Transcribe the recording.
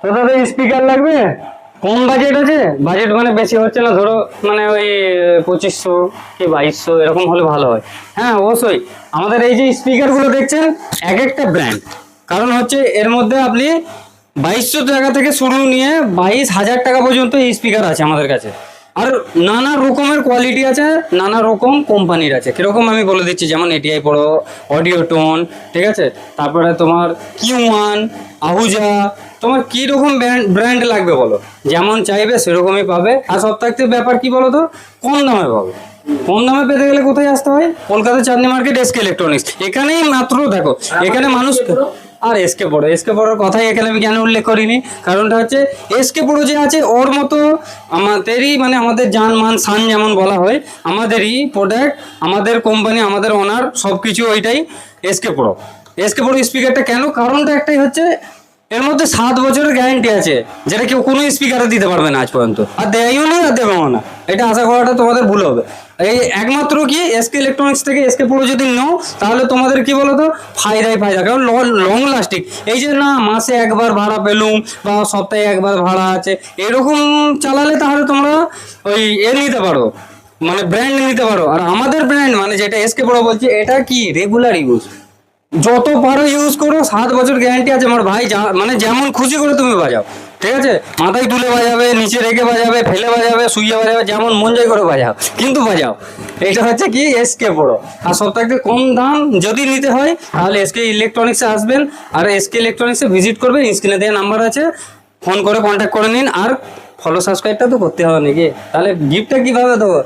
তো দাদা স্পিকার লাগবে, কম বাজেট আছে, বাজেট মানে বেশি হচ্ছে না, ধরো মানে ওই 2500 কি 2200 এরকম হলে ভালো হয়। হ্যাঁ অবশ্যই, আমাদের এই যে স্পিকারগুলো দেখছেন এক একটা ব্র্যান্ড, কারণ হচ্ছে এর মধ্যে আপনি 2200 টাকা থেকে শুরু নিয়ে 22,000 টাকা পর্যন্ত এই স্পিকার আছে আমাদের কাছে। আর নানা রকমের কোয়ালিটি আছে, নানা রকম কোম্পানির আছে। কিরকম আমি বলে দিচ্ছি, যেমন এটিআই প্রো, অডিও টোন, ঠিক আছে, তারপরে তোমার কিউ1, আহুজা, তোমার কি রকম ব্র্যান্ড লাগবে বলো, যেমন চাইবে সেরকমই পাবে। আর সব থাকতে ব্যাপার কি বলো তো, কম দামে পাবে। কম দামে পেতে গেলে কোথায় আসতে হয়? কলকাতা চাঁদনি মার্কেট, এসকে ইলেকট্রনিক্স। এখানেই মাত্র দেখো, এখানে মানুষ আর এসকে পড়োর কথাই এখানে আমি কেন উল্লেখ করিনি, কারণটা হচ্ছে এসকে পড়ো যে আছে ওর মতো আমাদেরই, মানে আমাদের জান মান শান যেমন বলা হয়, আমাদেরই প্রোডাক্ট, আমাদের কোম্পানি, আমাদের ওনার সব কিছু ওইটাই এসকে পড়ো। এসকে পড়ো স্পিকারটা কেন, কারণটা একটাই হচ্ছে এর মধ্যে 7 বছরের গ্যারান্টি আছে, যেটা কেউ কোনো স্পিকারে দিতে পারবে না আজ পর্যন্ত, আর দেয়ও না আর দেবেও না। এটা আশা করাটা তোমাদের ভুল হবে। এই একমাত্র কি এসকে ইলেকট্রনিক্স থেকে এসকে পুরো যদি নাও, তাহলে তোমাদের কি বলো তো, ফায়দাই ফায়দা, কারণ লং লাস্টিং। এই যে না মাসে একবার ভাড়া পেলুম বা সপ্তাহে একবার ভাড়া আছে এরকম চালালে, তাহলে তোমরা ওই নিতে পারো, মানে ব্র্যান্ড নিতে পারো। আর আমাদের ব্র্যান্ড মানে যেটা এসকে পুরো বলছি, এটা কি রেগুলার ইউজ, যত পারো ইউজ করো, 7 বছর গ্যারান্টি আছে আমার ভাই। মানে যেমন খুশি করে তুমি বাজাও, ঠিক আছে, মাথায় তুলে বাজাবে, নিচে রেখে বাজাবে, ফেলে বাজাবে, শুয়ে বাজাবে, যেমন মন যায় করে বাজাও, কিন্তু বাজাও। এটা হচ্ছে কি এসকে প্রো। আর সব থেকে কম দাম যদি নিতে হয় তাহলে এসকে ইলেকট্রনিক্সে আসবেন, আর এসকে ইলেকট্রনিক্সে ভিজিট করবেন, স্ক্রিনে দেওয়া নাম্বার আছে, ফোন করে কন্ট্যাক্ট করে নিন। আর ফলো সাবস্ক্রাইবটা তো করতে হবে নাকি, তাহলে গিফটটা কিভাবে দেবো?